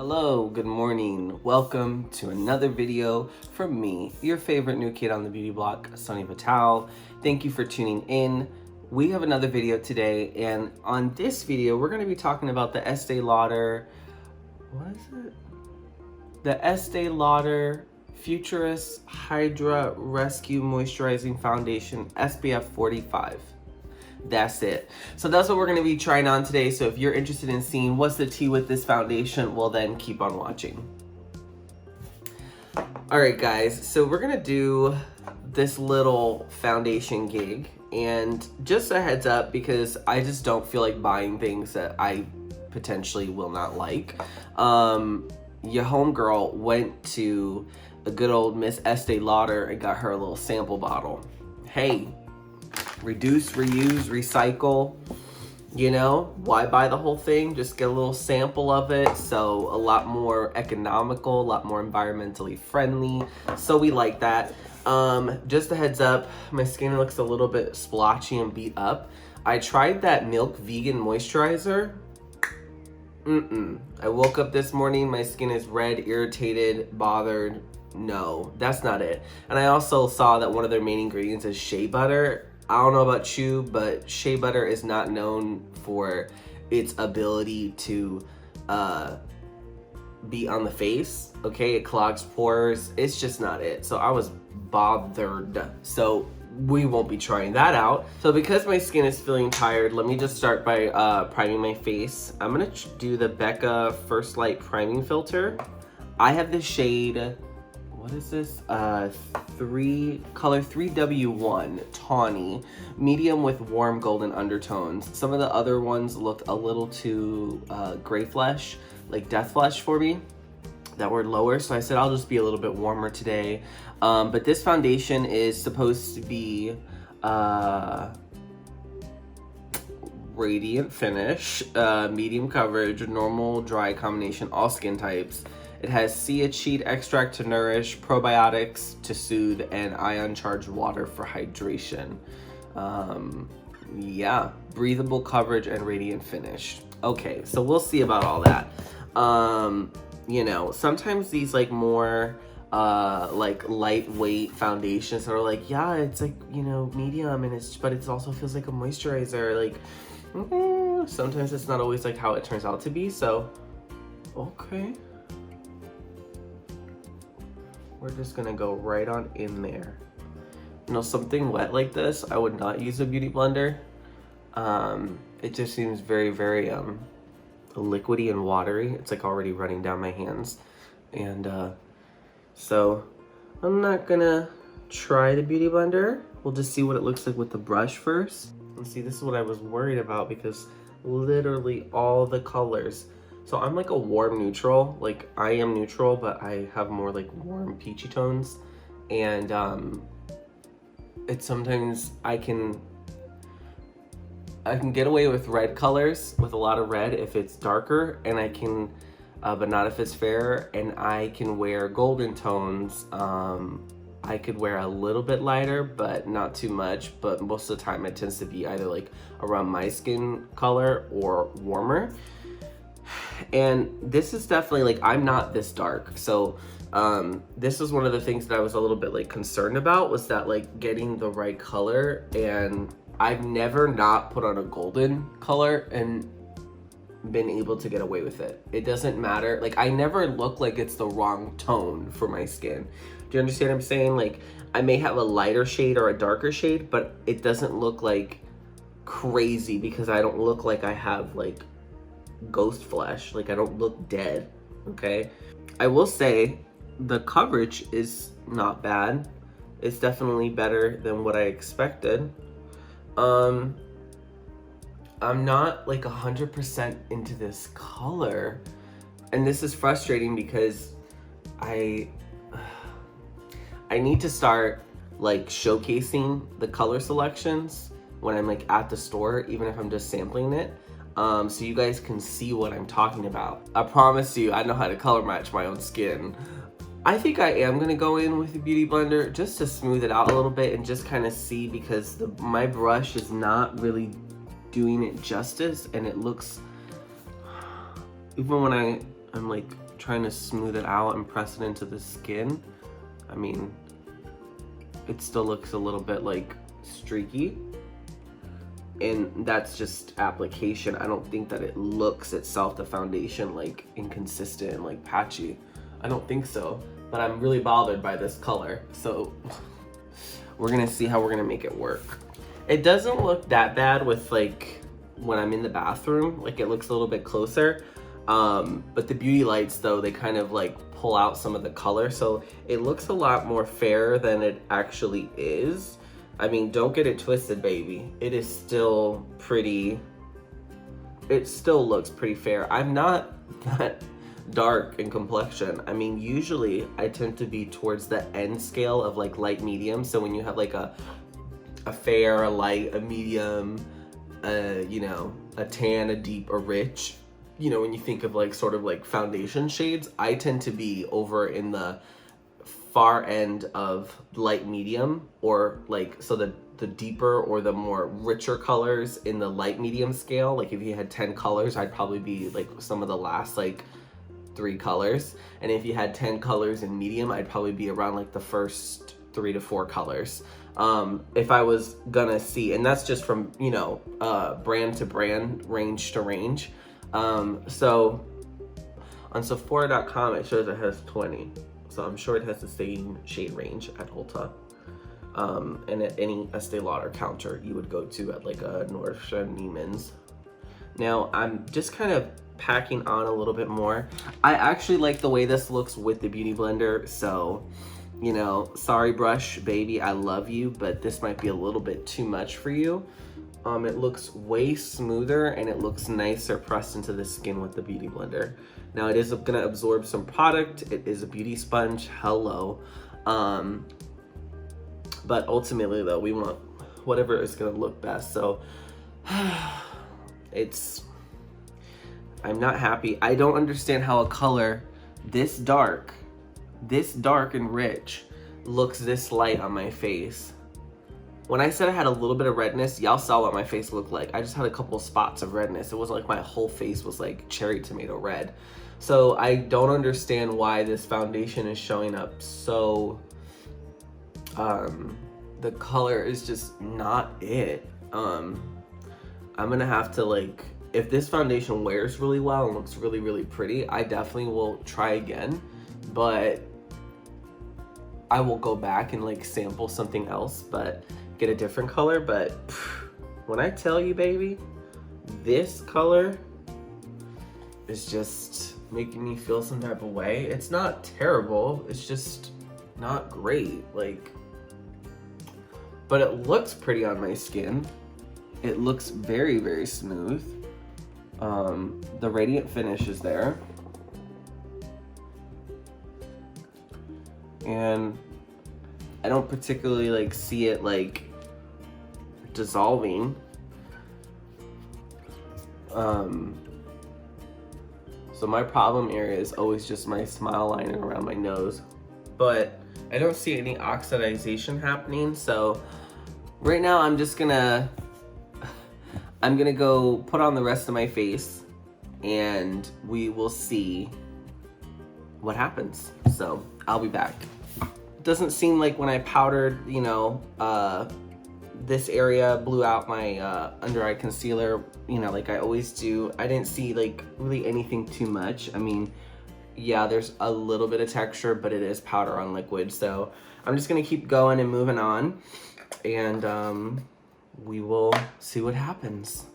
Hello, good morning. Welcome to another video from me, your favorite new kid on the beauty block, Sonny Vitale. Thank you for tuning in. We have another video today, and on this video, we're going to be talking about the Estee Lauder, what is it? The Estee Lauder Futurist Hydra Rescue Moisturizing Foundation SPF 45. That's it. So that's what we're going to be trying on today. So if you're interested in seeing what's the tea with this foundation, well then keep on watching. All right guys, so we're going to do this little foundation gig, and just a heads up because I just don't feel like buying things that I potentially will not like. Your homegirl went to a good old Miss Estee Lauder and got her a little sample bottle. Hey, reduce, reuse, recycle, you know, why buy the whole thing? Just get a little sample of it. So a lot more economical, a lot more environmentally friendly. So we like that. Just a heads up, my skin looks a little bit splotchy and beat up. I tried that Milk Vegan Moisturizer. I woke up this morning, my skin is red, irritated, bothered. No, that's not it. And I also saw that one of their main ingredients is shea butter. I don't know about you, but shea butter is not known for its ability to be on the face, okay? It clogs pores. It's just not it. So I was bothered. So we won't be trying that out. So because my skin is feeling tired, let me just start by priming my face. I'm gonna do the Becca First Light Priming Filter. I have the shade, what is this? Color 3W1 Tawny, medium with warm golden undertones. Some of the other ones looked a little too gray flesh, like death flesh for me, that were lower. So I said I'll just be a little bit warmer today. But this foundation is supposed to be radiant finish, medium coverage, normal, dry combination, all skin types. It has sea cheat extract to nourish, probiotics to soothe, and ion-charged water for hydration. Yeah, breathable coverage and radiant finish. Okay, so we'll see about all that. You know, sometimes these like more like lightweight foundations that are like, yeah, it's like, you know, medium, and but it also feels like a moisturizer. Like, sometimes it's not always like how it turns out to be. So, okay. We're just gonna go right on in there. You know, something wet like this, I would not use a beauty blender. It just seems very, very liquidy and watery. It's like already running down my hands. And so I'm not gonna try the beauty blender. We'll just see what it looks like with the brush first. And see, this is what I was worried about because literally all the colors. So I'm like a warm neutral, like I am neutral, but I have more like warm peachy tones. And it's sometimes I can get away with red colors, with a lot of red if it's darker, and I can, but not if it's fair. And I can wear golden tones. I could wear a little bit lighter, but not too much. But most of the time it tends to be either like around my skin color or warmer. And this is definitely like, I'm not this dark. So this is one of the things that I was a little bit like concerned about, was that like getting the right color. And I've never not put on a golden color and been able to get away with it. It doesn't matter. Like, I never look like it's the wrong tone for my skin. Do you understand what I'm saying? Like, I may have a lighter shade or a darker shade, but it doesn't look like crazy because I don't look like I have like ghost flesh. Like, I don't look dead, okay? I will say the coverage is not bad. It's definitely better than what I expected. I'm not like 100% into this color, and this is frustrating because I need to start like showcasing the color selections when I'm like at the store, even if I'm just sampling it. So you guys can see what I'm talking about. I promise you, I know how to color match my own skin. I think I am gonna go in with the beauty blender just to smooth it out a little bit and just kind of see, because my brush is not really doing it justice, and it looks, even when I'm like trying to smooth it out and press it into the skin, I mean, it still looks a little bit like streaky. And that's just application. I don't think that it looks itself, the foundation, like inconsistent and like patchy. I don't think so, but I'm really bothered by this color. So we're gonna see how we're gonna make it work. It doesn't look that bad with like when I'm in the bathroom, like it looks a little bit closer. But the beauty lights though, they kind of like pull out some of the color. So it looks a lot more fair than it actually is. I mean, don't get it twisted, baby. It is still pretty, it still looks pretty fair. I'm not that dark in complexion. I mean, usually I tend to be towards the end scale of like light medium. So when you have like a fair, a light, a medium, you know, a tan, a deep, a rich, you know, when you think of like sort of like foundation shades, I tend to be over in the far end of light medium, or like, so the deeper or the more richer colors in the light medium scale. Like if you had 10 colors, I'd probably be like some of the last like 3 colors. And if you had 10 colors in medium, I'd probably be around like the first 3 to 4 colors. If I was gonna see, and that's just from, you know, brand to brand, range to range. So on Sephora.com, it shows it has 20. So I'm sure it has the same shade range at Ulta. And at any Estee Lauder counter you would go to at like a Nordstrom, Neiman's. Now I'm just kind of packing on a little bit more. I actually like the way this looks with the Beauty Blender. So, you know, sorry brush baby, I love you, but this might be a little bit too much for you. It looks way smoother and it looks nicer pressed into the skin with the Beauty Blender. Now it is gonna absorb some product. It is a beauty sponge, hello. But ultimately though, we want whatever is gonna look best. So I'm not happy. I don't understand how a color this dark and rich looks this light on my face. When I said I had a little bit of redness, y'all saw what my face looked like. I just had a couple of spots of redness. It wasn't like my whole face was like cherry tomato red. So I don't understand why this foundation is showing up so, the color is just not it. I'm gonna have to like, if this foundation wears really well and looks really, really pretty, I definitely will try again, but I will go back and like sample something else, but get a different color. But when I tell you, baby, this color is just making me feel some type of way. It's not terrible, it's just not great, like, but it looks pretty on my skin. It looks very, very smooth. The radiant finish is there. And I don't particularly like see it like dissolving. So my problem area is always just my smile line and around my nose, but I don't see any oxidization happening. So right now I'm gonna go put on the rest of my face and we will see what happens. So I'll be back. It doesn't seem like when I powdered, you know, this area, blew out my under eye concealer, you know, like I always do, I didn't see like really anything too much. I mean, yeah, there's a little bit of texture, but it is powder on liquid. So I'm just gonna keep going and moving on, and we will see what happens.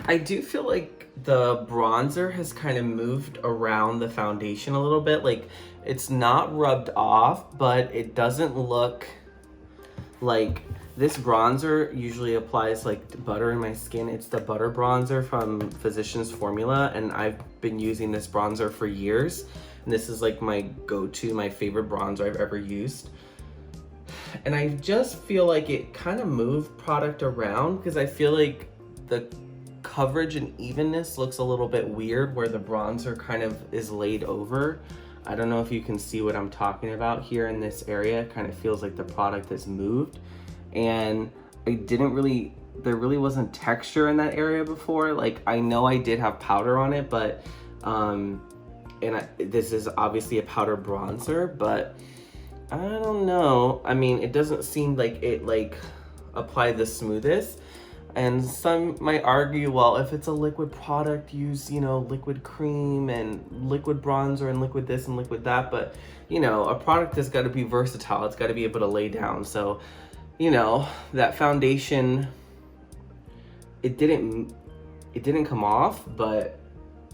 I do feel like the bronzer has kind of moved around the foundation a little bit. Like it's not rubbed off, but it doesn't look like this bronzer usually applies like butter in my skin. It's the butter bronzer from Physicians Formula, and I've been using this bronzer for years. And this is like my go-to, my favorite bronzer I've ever used. And I just feel like it kind of moved product around because I feel like the coverage and evenness looks a little bit weird where the bronzer kind of is laid over. I don't know if you can see what I'm talking about here in this area. It kind of feels like the product has moved, and there really wasn't texture in that area before. Like I know I did have powder on it, but This is obviously a powder bronzer, but I don't know. I mean, it doesn't seem like it like applied the smoothest. And some might argue, well, if it's a liquid product, use, you know, liquid cream and liquid bronzer and liquid this and liquid that. But, you know, a product has got to be versatile. It's got to be able to lay down. So, you know, that foundation, it didn't come off, but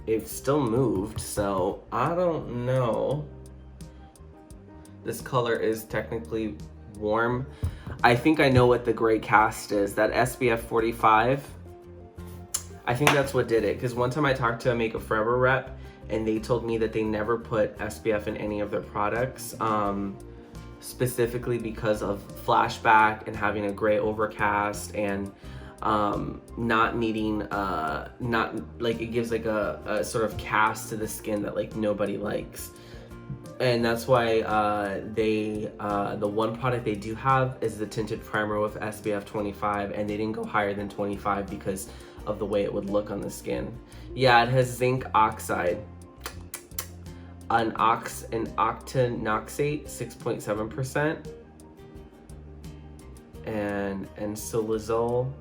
it still moved. So I don't know. This color is technically warm. I think I know what the gray cast is. That SPF 45. I think that's what did it. Because one time I talked to a Makeup Forever rep and they told me that they never put SPF in any of their products. Specifically because of flashback and having a gray overcast and not needing, not like it gives like a sort of cast to the skin that like nobody likes. And that's why the one product they do have is the tinted primer with SPF 25, and they didn't go higher than 25 because of the way it would look on the skin. Yeah, it has zinc oxide, an octinoxate 6.7%, and ensilazole,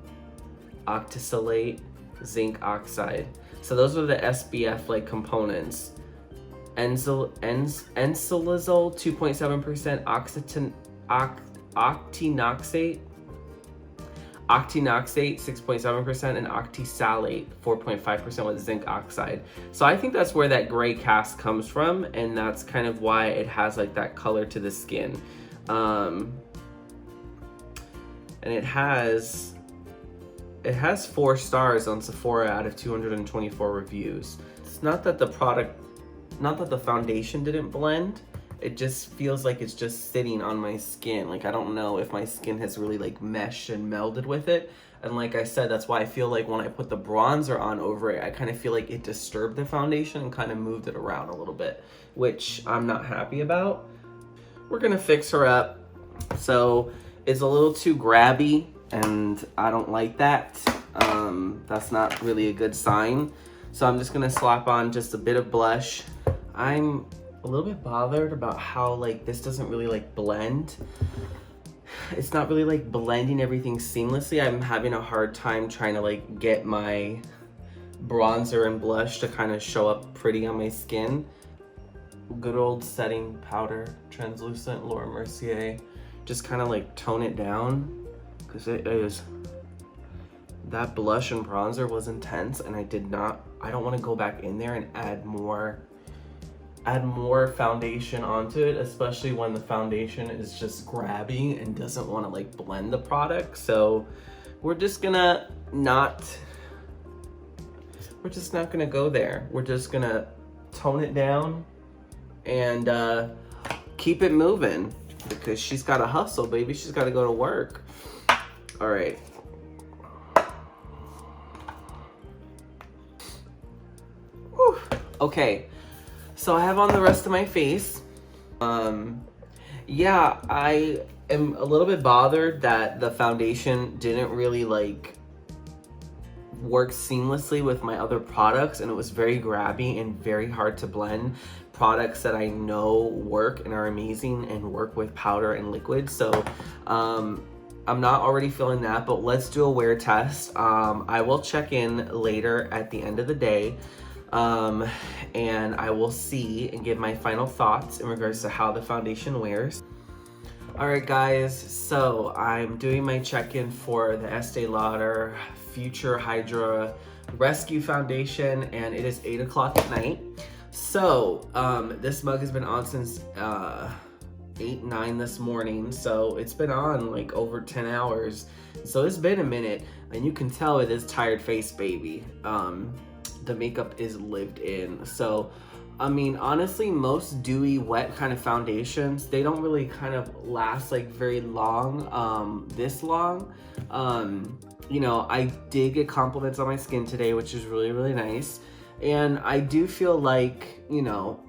octisalate, zinc oxide. So those are the SPF like components. Ensilazole 2.7%, octinoxate 6.7%, and octisalate 4.5% with zinc oxide. So I think that's where that gray cast comes from, and that's kind of why it has like that color to the skin. And it has 4 stars on Sephora out of 224 reviews. It's not that the foundation didn't blend, it just feels like it's just sitting on my skin. Like I don't know if my skin has really like meshed and melded with it. And like I said, that's why I feel like when I put the bronzer on over it, I kind of feel like it disturbed the foundation and kind of moved it around a little bit, which I'm not happy about. We're gonna fix her up. So it's a little too grabby and I don't like that. That's not really a good sign. So I'm just gonna slap on just a bit of blush. I'm a little bit bothered about how like this doesn't really like blend. It's not really like blending everything seamlessly. I'm having a hard time trying to like get my bronzer and blush to kind of show up pretty on my skin. Good old setting powder, translucent Laura Mercier. Just kind of like tone it down because it is. That blush and bronzer was intense, and I don't want to go back in there and add more foundation onto it, especially when the foundation is just grabby and doesn't want to like blend the product. So we're just not gonna go there. We're just gonna tone it down and keep it moving because she's got to hustle, baby. She's got to go to work. All right. Whew. Okay, so I have on the rest of my face. Yeah, I am a little bit bothered that the foundation didn't really like work seamlessly with my other products, and it was very grabby and very hard to blend. Products that I know work and are amazing and work with powder and liquid. So I'm not already feeling that, but let's do a wear test. I will check in later at the end of the day. And I will see and give my final thoughts in regards to how the foundation wears. All right, guys, so I'm doing my check-in for the Estee Lauder Future Hydra Rescue Foundation, and it is 8 o'clock at night. So this mug has been on since 8-9 this morning, so it's been on like over 10 hours. So it's been a minute, and you can tell it is tired face, baby. The makeup is lived in. So I mean, honestly, most dewy wet kind of foundations, they don't really kind of last like very long, this long. You know, I did get compliments on my skin today, which is really, really nice. And I do feel like, you know,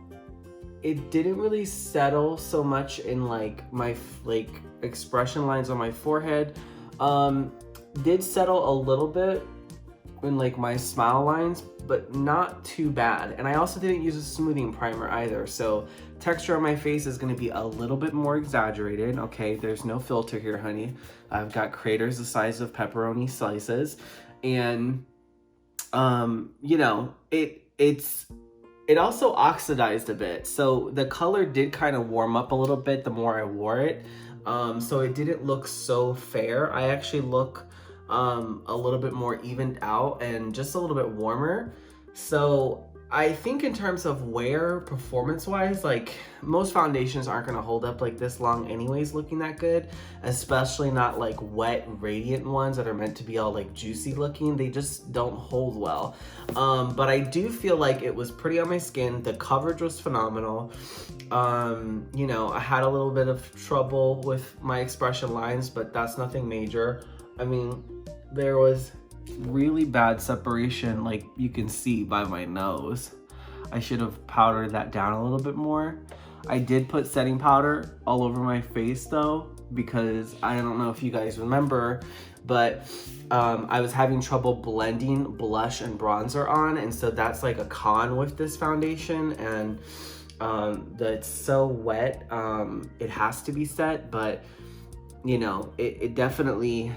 it didn't really settle so much in like my like expression lines on my forehead. Did settle a little bit in like my smile lines, but not too bad. And I also didn't use a smoothing primer either, so texture on my face is gonna be a little bit more exaggerated. Okay, there's no filter here, honey. I've got craters the size of pepperoni slices, and you know, it also oxidized a bit, so the color did kind of warm up a little bit the more I wore it. So it didn't look so fair. I actually look a little bit more evened out and just a little bit warmer. So I think in terms of wear, performance-wise, like most foundations aren't gonna hold up like this long anyways looking that good, especially not like wet, radiant ones that are meant to be all like juicy looking. They just don't hold well. But I do feel like it was pretty on my skin. The coverage was phenomenal. You know, I had a little bit of trouble with my expression lines, but that's nothing major. I mean, there was really bad separation, like you can see by my nose. I should have powdered that down a little bit more. I did put setting powder all over my face though, because I don't know if you guys remember, but I was having trouble blending blush and bronzer on, and so that's like a con with this foundation. And it's so wet, it has to be set, but you know, it definitely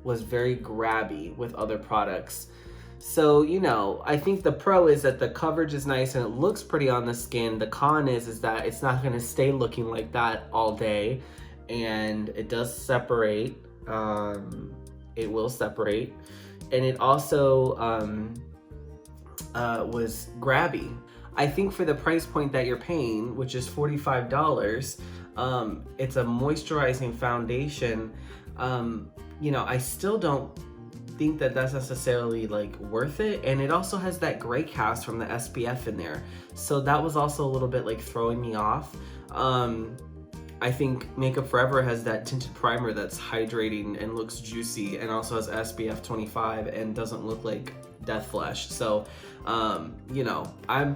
was very grabby with other products. So, you know, I think the pro is that the coverage is nice and it looks pretty on the skin. The con is that it's not gonna stay looking like that all day, and it does separate. It will separate, and it also was grabby. I think for the price point that you're paying, which is $45, it's a moisturizing foundation. You know, I still don't think that that's necessarily like worth it. And it also has that gray cast from the SPF in there, so that was also a little bit like throwing me off. I think Makeup Forever has that tinted primer that's hydrating and looks juicy, and also has SPF 25 and doesn't look like death flesh. So you know, I'm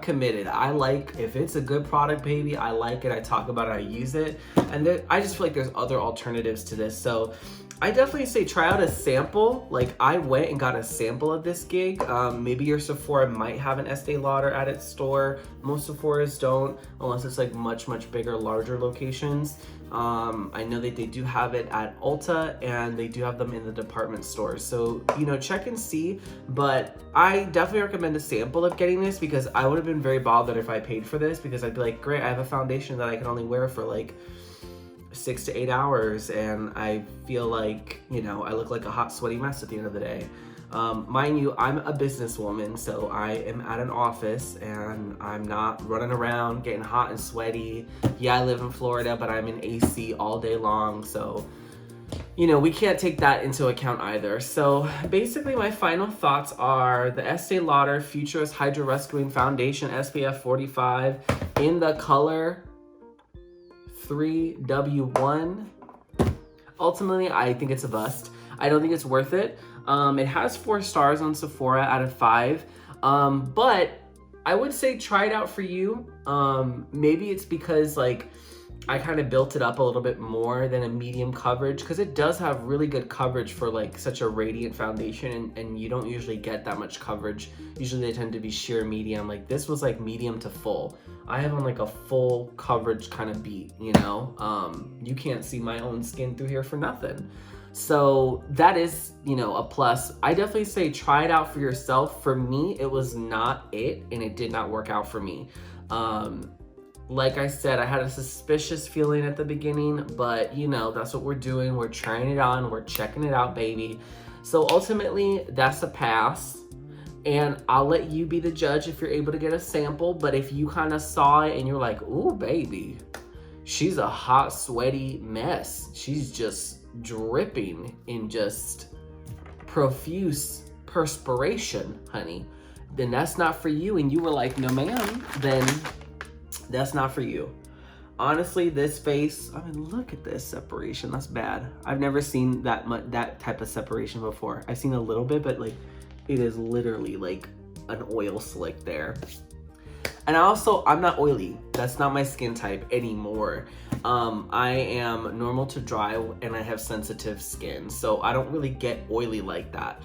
committed. I like, if it's a good product, baby, I like it, I talk about it, I use it, and I just feel like there's other alternatives to this. So I definitely say try out a sample. Like, I went and got a sample of this gig. Maybe your Sephora might have an Estee Lauder at its store. Most Sephoras don't, unless it's like much bigger, larger locations. I know that they do have it at Ulta, and they do have them in the department stores. So, you know, check and see. But I definitely recommend a sample of getting this, because I would have been very bothered if I paid for this, because I'd be like, great, I have a foundation that I can only wear for like 6 to 8 hours, and I feel like, you know, I look like a hot, sweaty mess at the end of the day. Mind you, I'm a businesswoman, so I am at an office and I'm not running around getting hot and sweaty. Yeah, I live in Florida, but I'm in AC all day long, so, you know, we can't take that into account either. So basically my final thoughts are the Estee Lauder Futurist Hydra Rescuing Foundation SPF 45 in the color 3W1. Ultimately, I think it's a bust. I don't think it's worth it. It has 4 stars on Sephora out of 5. But I would say try it out for you. Maybe it's because like I kind of built it up a little bit more than a medium coverage, because it does have really good coverage for like such a radiant foundation, and you don't usually get that much coverage. Usually they tend to be sheer medium. Like this was like medium to full. I have on like a full coverage kind of beat, you know? You can't see my own skin through here for nothing. So that is, you know, a plus. I definitely say try it out for yourself. For me, it was not it, and it did not work out for me. Like I said, I had a suspicious feeling at the beginning, but you know, that's what we're doing. We're trying it on, we're checking it out, baby. So ultimately, that's a pass. And I'll let you be the judge if you're able to get a sample. But if you kind of saw it and you're like, ooh, baby, she's a hot, sweaty mess. She's just dripping in just profuse perspiration, honey, then that's not for you. And you were like, no, ma'am, then that's not for you. Honestly, this face, I mean, look at this separation. That's bad. I've never seen that type of separation before. I've seen a little bit, but like, it is literally like an oil slick there. And also, I'm not oily. That's not my skin type anymore. I am normal to dry and I have sensitive skin, so I don't really get oily like that.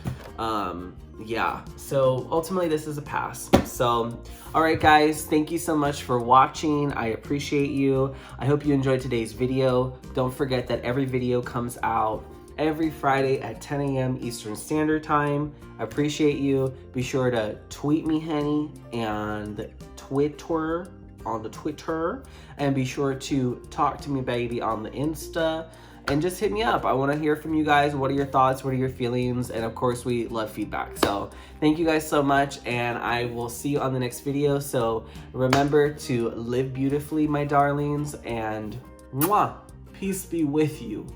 Yeah, so ultimately this is a pass. So, all right guys, thank you so much for watching. I appreciate you. I hope you enjoyed today's video. Don't forget that every video comes out every Friday at 10 a.m. Eastern Standard Time. I appreciate you. Be sure to tweet me, honey, and Twitter, on the Twitter, and be sure to talk to me, baby, on the Insta, and just hit me up. I want to hear from you guys. What are your thoughts? What are your feelings? And of course, we love feedback. So thank you guys so much, and I will see you on the next video. So remember to live beautifully, my darlings, and mwah, peace be with you.